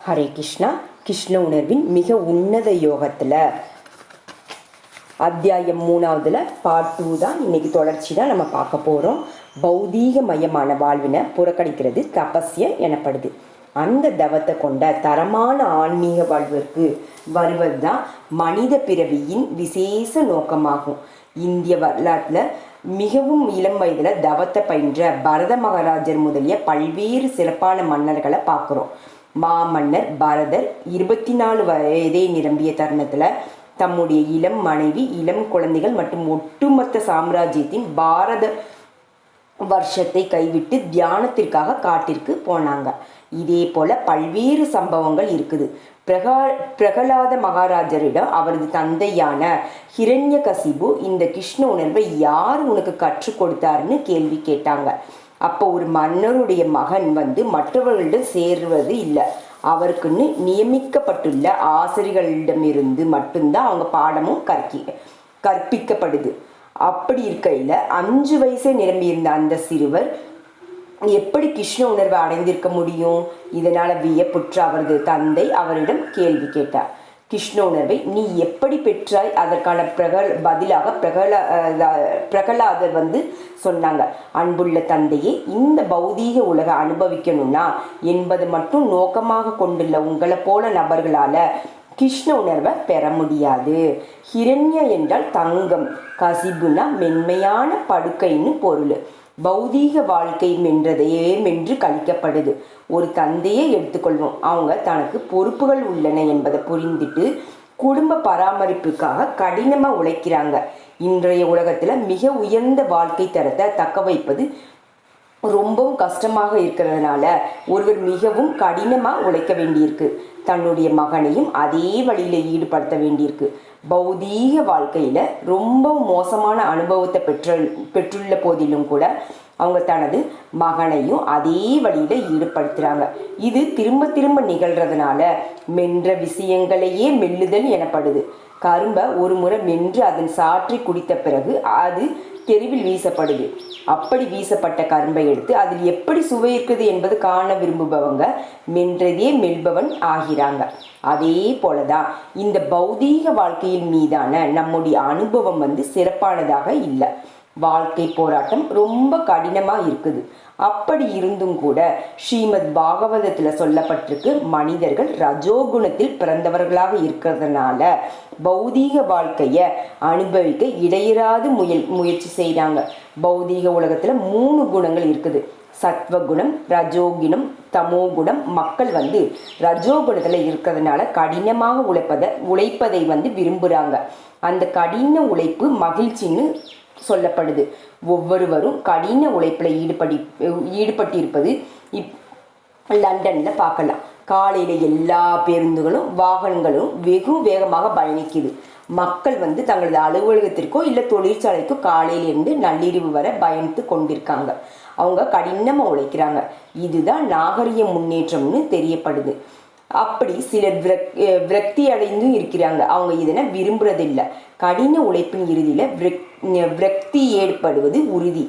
ஹரே கிருஷ்ணா. கிருஷ்ண உணர்வின் மிக உன்னத யோகத்தில் அத்தியாயம் 3 பார்ட் 2 தான் இன்னைக்கு தொடர்ச்சி தான் நம்ம பார்க்க போகிறோம். பௌதீக மையமான வாழ்வினை புறக்கணிக்கிறது தபஸ்ய எனப்படுது. அந்த தவத்தை கொண்ட தரமான ஆன்மீக வாழ்விற்கு வருவது தான் மனித பிறவியின் விசேஷ நோக்கமாகும். இந்திய வரலாற்றில் மிகவும் இளம் வயதில் தவத்தை பயின்ற பரத மகாராஜர் முதலிய பல்வேறு சிறப்பான மன்னர்களை பார்க்குறோம். மாமன்னர் பரதர் 24 வயதே நிரம்பிய தருணத்தில் தம்முடைய இளம் மனைவி, இளம் குழந்தைகள் மற்றும் ஒட்டுமொத்த சாம்ராஜ்யத்தின் பாரத வருஷத்தை கைவிட்டு தியானத்திற்காக காட்டிற்கு போனாங்க. இதே போல பல்வேறு சம்பவங்கள் இருக்குது. பிரகலாத மகாராஜரிடம் அவரது தந்தையான ஹிரண்யகசிபு இந்த கிருஷ்ண உணர்வை யார் உனக்கு கற்றுக் கொடுத்தாருன்னு கேள்வி கேட்டாங்க. அப்போ ஒரு மன்னருடைய மகன் மற்றவர்களிடம் சேர்வது இல்லை, அவருக்குன்னு நியமிக்கப்பட்டுள்ள ஆசிரியர்களிடமிருந்து மட்டும்தான் அவங்க பாடமும் கற்பிக்கப்படுது. அப்படி இருக்கையில் 5 வயசே நிரம்பியிருந்த அந்த சிறுவர் எப்படி கிருஷ்ண உணர்வை அடைந்திருக்க முடியும்? இதனால் வியப்புற்ற அவரது தந்தை அவரிடம் கேள்வி கேட்டார். கிருஷ்ண உணர்வை நீ எப்படி பெற்றாய்? அதற்கான பதிலாக பிரகலாதர் சொன்னாங்க, அன்புள்ள தந்தையே, இந்த பௌதீக உலக அனுபவிக்கணும்னா என்பது மட்டும் நோக்கமாக கொண்டுள்ள உங்களை போல நபர்களால கிருஷ்ண உணர்வை பெற முடியாது. ஹிரண்யா என்றால் தங்கம், கசிபுனா மென்மையான படுக்கைன்னு பொருள். பௌதீக வாழ்க்கை மென்று கழிக்கப்படுது. ஒரு தந்தையை எடுத்துக்கொள்வோம். அவங்க தனக்கு பொறுப்புகள் உள்ளன என்பதை புரிந்துட்டு குடும்ப பராமரிப்புக்காக கடினமாக உழைக்கிறாங்க. இன்றைய உலகத்தில் மிக உயர்ந்த வாழ்க்கை தரத்தை தக்க வைப்பது ரொம்பவும் கஷ்டமாக இருக்கிறதுனால ஒருவர் மிகவும் கடினமாக உழைக்க வேண்டியிருக்கு. தன்னுடைய மகனையும் அதே வழியில் ஈடுபடுத்த வேண்டியிருக்கு. பௌதீக வாழ்க்கையில் ரொம்ப மோசமான அனுபவத்தை பெற்றுள்ள போதிலும் கூட அவங்க தனது மகனையும் அதே வழியில் ஈடுபடுத்துகிறாங்க. இது திரும்ப திரும்ப நிகழ்கிறதுனால மென்ற விஷயங்களையே மெல்லுதல் எனப்படுது. கரும்பை ஒரு முறை மென்று அதன் சாற்றி குடித்த பிறகு அது தெருவில் வீசப்படுது. அப்படி வீசப்பட்ட கரும்பை எடுத்து அதில் எப்படி சுவை இருக்குது என்பது காண விரும்புபவங்க மென்றதே மெல்பவன் ஆகிறாங்க. அதே போலதான் இந்த பௌதீக வாழ்க்கையின் மீதான நம்முடைய அனுபவம் சிறப்பானதாக இல்லை. வாழ்க்கை போராட்டம் ரொம்ப கடினமாக இருக்குது. அப்படி இருந்தும் கூட ஸ்ரீமத் பாகவதத்தில் சொல்லப்பட்டிருக்கு, மனிதர்கள் ரஜோகுணத்தில் பிறந்தவர்களாக இருக்கிறதுனால பௌதீக வாழ்க்கையை அனுபவிக்க இடையராது முயற்சி செய்கிறாங்க. பௌதீக உலகத்தில் 3 குணங்கள் இருக்குது. சத்வகுணம், ரஜோகுணம், தமோகுணம். மக்கள் ரஜோகுணத்தில் இருக்கிறதுனால கடினமாக உழைப்பதை விரும்புகிறாங்க. அந்த கடின உழைப்பு மகிழ்ச்சின்னு சொல்லப்படுது. ஒவ்வொருவரும் கடின உழைப்பில் ஈடுபட்டிருப்பது லண்டனில் பார்க்கலாம். காலையில் எல்லா பேருந்துகளும் வாகனங்களும் வெகு வேகமாக பயணிக்குது. மக்கள் தங்களது அலுவலகத்திற்கோ இல்லை தொழிற்சாலைக்கோ காலையிலிருந்து நள்ளிரவு வரை பயணித்து கொண்டிருக்காங்க. அவங்க கடினமாக உழைக்கிறாங்க. இதுதான் நாகரிக முன்னேற்றம்னு தெரியப்படுது. அப்படி சிலர் விரக்தி அடைந்தும் இருக்கிறாங்க. அவங்க இதனை விரும்புறதில்லை. கடின உழைப்பின் இறுதியில் விரக்தி ஏற்படுவது உறுதி.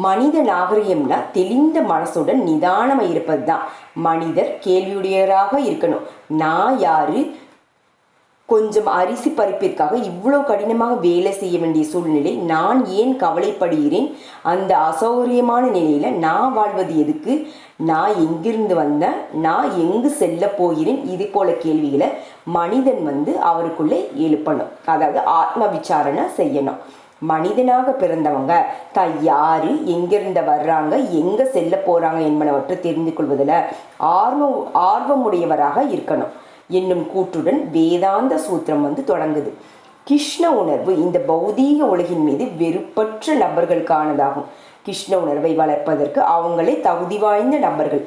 மனித நாகரிகம்னா தெளிந்த மனசுடன் நிதானமாக இருப்பது தான். மனிதர் கேள்வியுடையவராக இருக்கணும். நான் யாரு? கொஞ்சம் அரிசி பறிப்பிற்காக இவ்வளோ கடினமாக வேலை செய்ய வேண்டிய சூழ்நிலை, நான் ஏன் கவலைப்படுகிறேன்? அந்த அசௌகரியமான நிலையில் நான் வாழ்வது எதுக்கு? நான் எங்கிருந்து வந்தேன்? நான் எங்கு செல்ல போகிறேன்? இது போல கேள்விகளை மனிதன் அவருக்குள்ளே எழுப்பணும். அதாவது ஆத்ம விசாரணை செய்யணும். மனிதனாக பிறந்தவங்க தான் யாரு, எங்கிருந்து வர்றாங்க, எங்கே செல்ல போகிறாங்க என்பனவற்றை தெரிந்து கொள்வதில் ஆர்வமுடையவராக இருக்கணும் என்னும் கூற்றுடன் வேதாந்த சூத்திரம் தொடங்குது. கிருஷ்ண உணர்வு இந்த பௌதீக உலகின் மீது வெறுப்பற்ற நபர்களுக்கானதாகும். கிருஷ்ண உணர்வை வளர்ப்பதற்கு அவங்களே தகுதி வாய்ந்த நபர்கள்.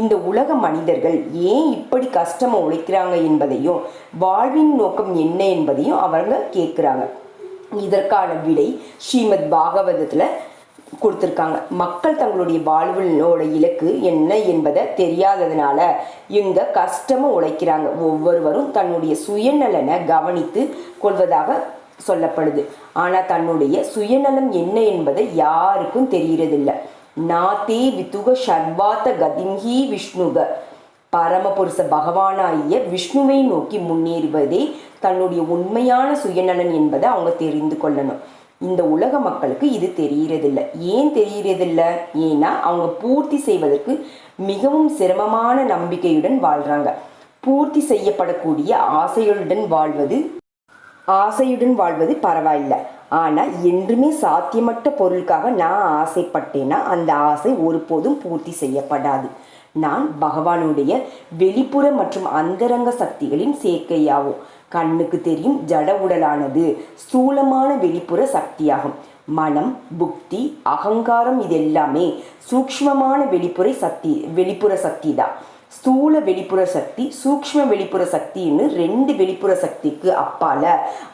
இந்த உலக மனிதர்கள் ஏன் இப்படி கஷ்டமாக உழைக்கிறாங்க என்பதையும் வாழ்வின் நோக்கம் என்ன என்பதையும் அவங்க கேட்குறாங்க. இதற்கான விடை ஸ்ரீமத் பாகவதத்தில் கொடுத்துருக்காங்க. மக்கள் தங்களுடைய வாழ்வினோட இலக்கு என்ன என்பதை தெரியாததுனால இவங்க கஷ்டமாக உழைக்கிறாங்க. ஒவ்வொருவரும் தன்னுடைய சுயநலனை கவனித்து கொள்வதாக சொல்லப்படுது. ஆனால் தன்னுடைய சுயநலம் என்ன என்பதை யாருக்கும் தெரிகிறதில்லை. நாத்தே வித்துக சர்வாத்த கதிம்ஹி விஷ்ணுக பரமபுருஷ பகவானாகிய விஷ்ணுவை நோக்கி முன்னேறுவதே தன்னுடைய உண்மையான சுயநலன் என்பதை அவங்க தெரிந்து கொள்ளணும். இந்த உலக மக்களுக்கு இது தெரியறதில்லை. ஏன் தெரியறதில்லை? ஏன்னா அவங்க பூர்த்தி செய்வதற்கு மிகவும் சிரமமான நம்பிக்கையுடன் வாழ்றாங்க. பூர்த்தி செய்யப்படக்கூடிய ஆசையுடன் வாழ்வது பரவாயில்லை. ஆனால் என்றுமே சாத்தியமற்ற பொருளுக்காக நான் ஆசைப்பட்டேன்னா அந்த ஆசை ஒருபோதும் பூர்த்தி செய்யப்படாது. நான் பகவானுடைய வெளிப்புற மற்றும் அந்தரங்க சக்திகளின் சேர்க்கையாகும். கண்ணுக்கு தெரியும் ஜட உடலானது ஸ்தூலமான வெளிப்புற சக்தியாகும். மனம், புக்தி, அகங்காரம் இதெல்லாமே சூக்ஷ்மமான வெளிப்புற சக்தி தான். ஸ்தூல வெளிப்புற சக்தி, சூக்ஷ்ம வெளிப்புற சக்தின்னு 2 வெளிப்புற சக்திக்கு அப்பால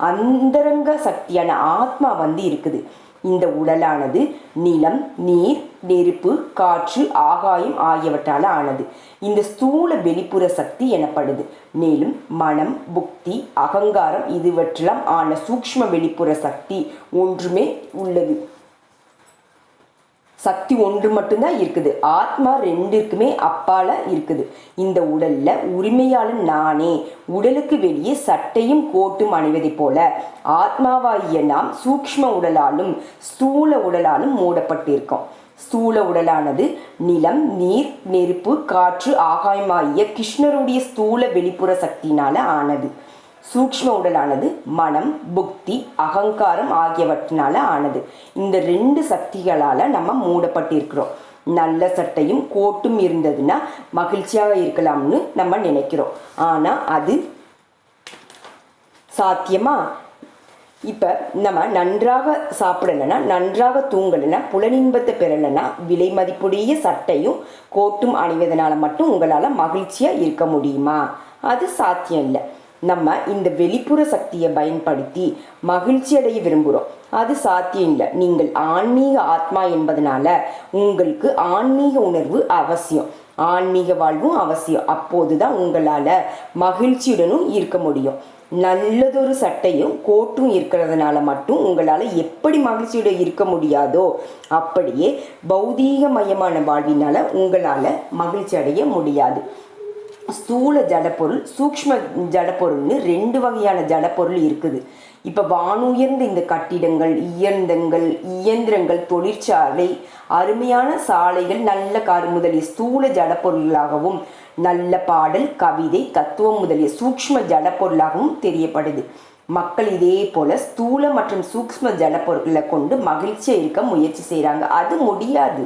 அந்தரங்க சக்தியான ஆத்மா இருக்குது. இந்த உடலானது நிலம், நீர், நெருப்பு, காற்று, ஆகாயம் ஆகியவற்றால் ஆனது. இந்த ஸ்தூல வெளிப்புற சக்தி எனப்படுது. மேலும் மனம், புக்தி, அகங்காரம் இதுவற்றெல்லாம் ஆன சூக்ஷ்ம வெளிப்புற சக்தி ஒன்றுமே உள்ளது. சக்தி ஒன்று மட்டும்தான் இருக்குது. ஆத்மா 2க்குமே அப்பால இருக்குது. இந்த உடல்ல உரிமையாளன் நானே. உடலுக்கு வெளியே சட்டையும் கோட்டும் அணிவதை போல ஆத்மாவாகிய நாம் சூக்ஷ்ம உடலாலும் ஸ்தூல உடலாலும் மூடப்பட்டிருக்கோம். ஸ்தூல உடலானது நிலம், நீர், நெருப்பு, காற்று, ஆகாயமாகிய கிருஷ்ணருடைய ஸ்தூல வெளிப்புற சக்தியினால ஆனது. சூக்ஷ்ம உடலானது மனம், புக்தி, அகங்காரம் ஆகியவற்றினால ஆனது. இந்த 2 சக்திகளால் நம்ம மூடப்பட்டிருக்கிறோம். நல்ல சட்டையும் கோட்டும் இருந்ததுன்னா மகிழ்ச்சியாக இருக்கலாம்னு நம்ம நினைக்கிறோம். ஆனால் அது சாத்தியமா? இப்போ நம்ம நன்றாக சாப்பிடலைன்னா, நன்றாக தூங்கலைன்னா, புலனின்பத்தை பெறலைன்னா விலை மதிப்புடைய சட்டையும் கோட்டும் அணிவதனால மட்டும் உங்களால் மகிழ்ச்சியாக இருக்க முடியுமா? அது சாத்தியம் இல்லை. நம்ம இந்த வெளிப்புற சக்தியை பயன்படுத்தி மகிழ்ச்சி அடைய விரும்புகிறோம். அது சாத்தியம் இல்லை. நீங்கள் ஆன்மீக ஆத்மா என்பதனால உங்களுக்கு ஆன்மீக உணர்வு அவசியம், ஆன்மீக வாழ்வும் அவசியம். அப்போதுதான் உங்களால் மகிழ்ச்சியுடனும் இருக்க முடியும். நல்லதொரு சட்டையும் கோட்டும் இருக்கிறதுனால மட்டும் உங்களால் எப்படி மகிழ்ச்சியுடன் இருக்க முடியாதோ அப்படியே பௌதீகமயமான வாழ்வினால உங்களால் மகிழ்ச்சி அடைய முடியாது. ஸ்தூல ஜடப்பொருள், சூக்ஷ்ம ஜடப்பொருள்னு 2 வகையான ஜடப்பொருள் இருக்குது. இப்போ வானுயர்ந்த இந்த கட்டிடங்கள், இயந்திரங்கள், தொழிற்சாலை, அருமையான சாலைகள், நல்ல கார் முதலிய ஸ்தூல ஜடப்பொருளாகவும், நல்ல பாடல், கவிதை, தத்துவம் முதலிய சூக்ஷ்ம ஜடப்பொருளாகவும் தெரியப்படுது. மக்கள் இதே போல ஸ்தூல மற்றும் சூக்ஷ்ம ஜடப்பொருட்களை கொண்டு மகிழ்ச்சியாக இருக்க முயற்சி செய்கிறாங்க. அது முடியாது.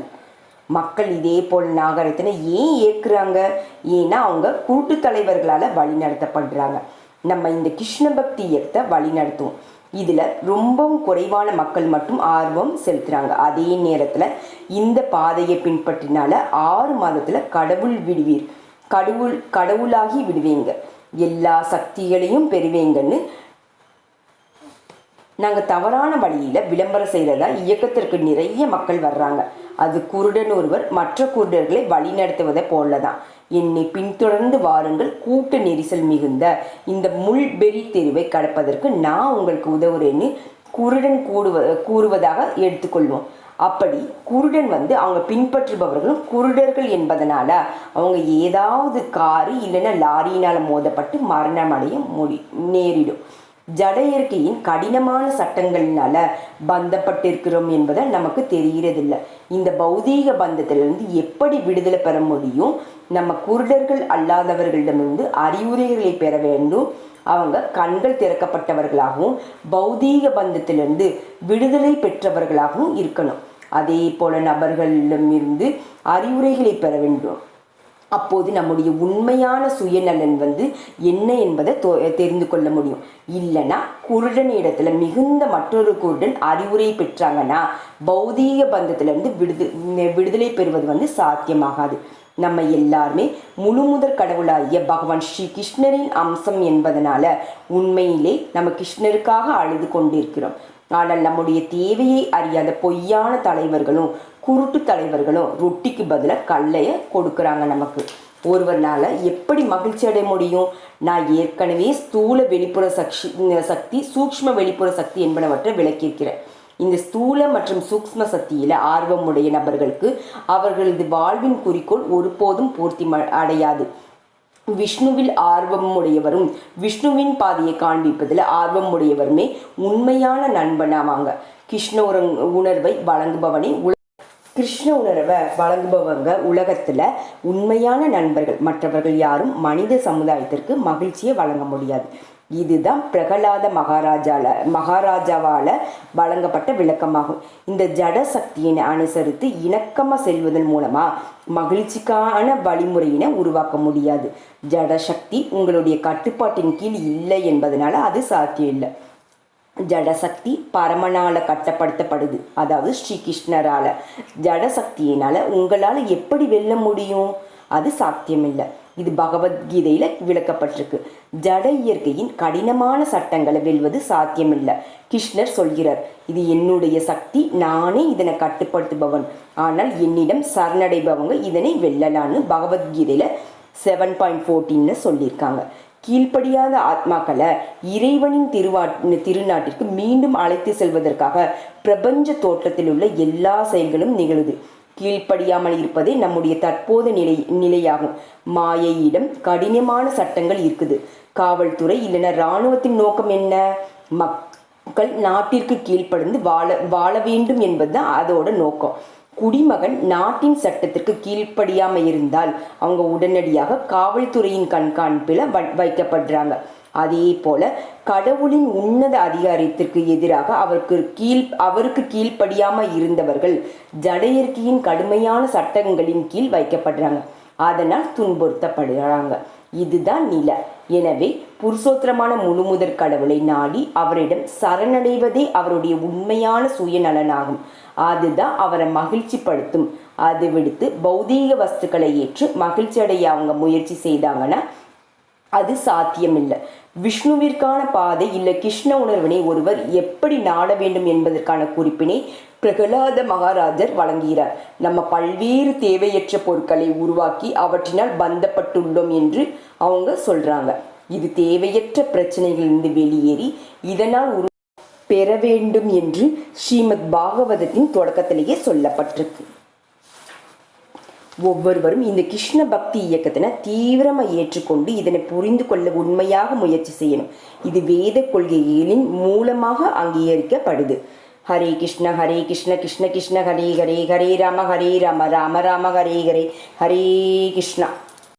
மக்கள் இதே போல் நாகரிகத்தினை ஏன் ஏற்கிறாங்க? ஏன்னா அவங்க கூட்டு தலைவர்களால் வழி நடத்தப்படுறாங்க. நம்ம இந்த கிருஷ்ண பக்தி இயக்கத்தை வழி நடத்துவோம். இதில் ரொம்பவும் குறைவான மக்கள் மட்டும் ஆர்வம் செலுத்துகிறாங்க. அதே நேரத்தில் இந்த பாதையை பின்பற்றினால 6 மாதத்தில் கடவுளாகி விடுவீங்க, எல்லா சக்திகளையும் பெறுவீங்கன்னு நாங்கள் தவறான வழியில் விளம்பரம் செய்கிறதா இயக்கத்திற்கு நிறைய மக்கள் வர்றாங்க. அது குருடன் ஒருவர் மற்ற குருடர்களை வழி நடத்துவதை போலதான். என்னை பின்தொடர்ந்து வாருங்கள், கூட்ட நெரிசல் மிகுந்த இந்த முள்பெரி தெருவை கடப்பதற்கு நான் உங்களுக்கு உதவுறேன்னு குருடன் கூறுவதாக எடுத்துக்கொள்வோம். அப்படி குருடன் அவங்க பின்பற்றுபவர்களும் குருடர்கள் என்பதனால அவங்க ஏதாவது காரு இல்லைன்னா லாரியினால் மோதப்பட்டு மரணமடைய நேரிடும். ஜட இயற்கையின் கடினமான சட்டங்களினால பந்தப்பட்டிருக்கிறோம் என்பதை நமக்கு தெரிகிறதில்லை. இந்த பௌதீக பந்தத்திலிருந்து எப்படி விடுதலை பெற முடியும்? நம்ம குருடர்கள் அல்லாதவர்களிடமிருந்து அறிவுரைகளை பெற வேண்டும். அவங்க கண்கள் திறக்கப்பட்டவர்களாகவும் பௌதீக பந்தத்திலிருந்து விடுதலை பெற்றவர்களாகவும் இருக்கணும். அதே போல நபர்களிடமிருந்து அறிவுரைகளை பெற வேண்டும். அப்போது நம்முடைய உண்மையான சுயநலன் என்ன என்பதை தெரிந்து கொள்ள முடியும். இல்லைன்னா குருடன் இடத்துல மிகுந்த மற்றொரு குருடன் அறிவுரை பெற்றாங்கன்னா பௌதீக பந்தத்திலிருந்து விடுதலை பெறுவது சாத்தியமாகாது. நம்ம எல்லாருமே முழுமுதற் கடவுளாகிய பகவான் ஸ்ரீ கிருஷ்ணரின் அம்சம் என்பதனால உண்மையிலே நம்ம கிருஷ்ணருக்காக அழுது கொண்டிருக்கிறோம். ஆனால் நம்முடைய தேவையை அறியாத பொய்யான தலைவர்களும் குருட்டு தலைவர்களும் ரொட்டிக்கு பதிலாக கல்லைய கொடுக்குறாங்க நமக்கு. ஒருவர்னால எப்படி மகிழ்ச்சி அடைய முடியும்? நான் ஏற்கனவே ஸ்தூல வெளிப்புற சக்தி, சூக்ஷ்ம வெளிப்புற சக்தி என்பனவற்றை விளக்கியிருக்கிறேன். இந்த ஸ்தூல மற்றும் சூக்ஷ்ம சக்தியில ஆர்வமுடைய நபர்களுக்கு அவர்களது வாழ்வின் குறிக்கோள் ஒருபோதும் பூர்த்தி அடையாது. விஷ்ணுவில் ஆர்வமுடையவரும் விஷ்ணுவின் பாதையை காண்பிப்பதில் ஆர்வமுடையவருமே உண்மையான நண்பனாவாங்க. கிருஷ்ண உணர்வை வழங்குபவனே கிருஷ்ண உணர்வை வழங்குபவங்க உலகத்துல உண்மையான நண்பர்கள். மற்றவர்கள் யாரும் மனித சமுதாயத்திற்கு மகிழ்ச்சியை வழங்க முடியாது. இதுதான் பிரகலாத மகாராஜாவால வழங்கப்பட்ட விளக்கமாகும். இந்த ஜட சக்தியை அனுசரித்து இணக்கமா செல்வதன் மூலமா மகிழ்ச்சிக்கான வழிமுறையினை உருவாக்க முடியாது. ஜட சக்தி உங்களுடைய கட்டுப்பாட்டின் கீழ் இல்லை என்பதனால அது சாத்தியம் இல்லை. ஜடசக்தி பரமனால கட்டப்படுத்தப்படுது, அதாவது ஸ்ரீ கிருஷ்ணரால. ஜடசக்தியினால உங்களால் எப்படி வெல்ல முடியும்? அது சாத்தியமில்லை. இது பகவத்கீதையில விளக்கப்பட்டிருக்கு. ஜட இயற்கையின் கடினமான சட்டங்களை வெல்வது சாத்தியமில்லை. கிருஷ்ணர் சொல்கிறார், இது என்னுடைய சக்தி, நானே இதனை கட்டுப்படுத்துபவன். ஆனால் என்னிடம் சரணடைபவங்க இதனை வெல்லலான்னு பகவத்கீதையில 7.14 சொல்லியிருக்காங்க. கீழ்ப்படியாத ஆத்மாக்களை இறைவனின் திருநாட்டிற்கு மீண்டும் அழைத்து செல்வதற்காக பிரபஞ்ச தோற்றத்தில் உள்ள எல்லா செயல்களும் நிகழுது. கீழ்ப்படியாமல் இருப்பதே நம்முடைய தற்போது நிலையாகும். மாயையிடம் கடினமான சட்டங்கள் இருக்குது. காவல்துறை இல்லைன்னா இராணுவத்தின் நோக்கம் என்ன? மக்கள் நாட்டிற்கு கீழ்ப்படிந்து வாழ வேண்டும் என்பதுதான் அதோட நோக்கம். குடிமகன் நாட்டின் சட்டத்திற்கு கீழ்ப்படியாம இருந்தால் அவங்க உடனடியாக காவல்துறையின் கண்காணிப்பில் வைக்கப்படுறாங்க. அதே போல கடவுளின் உன்னத அதிகாரத்திற்கு எதிராக அவருக்கு கீழ்ப்படியாம இருந்தவர்கள் ஜட இயற்கையின் கடுமையான சட்டங்களின் கீழ் வைக்கப்படுறாங்க. அதனால் துன்புறுத்தப்படுறாங்க. இதுதான் நிலை. எனவே புருஷோத்தரமான முழுமுதற் கடவுளை நாடி அவரிடம் சரணடைவதே அவருடைய உண்மையான சுயநலனாகும். அதுதான் அவரை மகிழ்ச்சிப்படுத்தும். அது விடுத்து பௌதீக வஸ்துக்களை ஏற்று மகிழ்ச்சி அடைய அவங்க முயற்சி செய்தாங்கன்னா அது சாத்தியமில்லை. விஷ்ணுவிற்கான பாதை இல்லை கிருஷ்ண உணர்வினை ஒருவர் எப்படி நாட வேண்டும் என்பதற்கான குறிப்பினை பிரகலாத மகாராஜர் வழங்குகிறார். நம்ம பல்வேறு தேவையற்ற பொருட்களை உருவாக்கி அவற்றினால் பந்தப்பட்டுள்ளோம் என்று அவங்க சொல்றாங்க. இது தேவையற்ற பிரச்சனைகளிலிருந்து வெளியேறி இதனால் பெற வேண்டும் என்று ஸ்ரீமத் பாகவதத்தின் தொடக்கத்திலேயே சொல்லப்பட்டிருக்கு. ஒவ்வொருவரும் இந்த கிருஷ்ண பக்தி இயக்கத்தினை தீவிரமாக ஏற்றுக்கொண்டு இதனை புரிந்து கொள்ள உண்மையாக முயற்சி செய்யணும். இது வேத கொள்கைகளின் மூலமாக அங்கீகரிக்கப்படுது. ஹரே கிருஷ்ண கிருஷ்ண கிருஷ்ண ஹரே ஹரே, ஹரே ராம ராம ராம ஹரே ஹரே, ஹரே கிருஷ்ணா.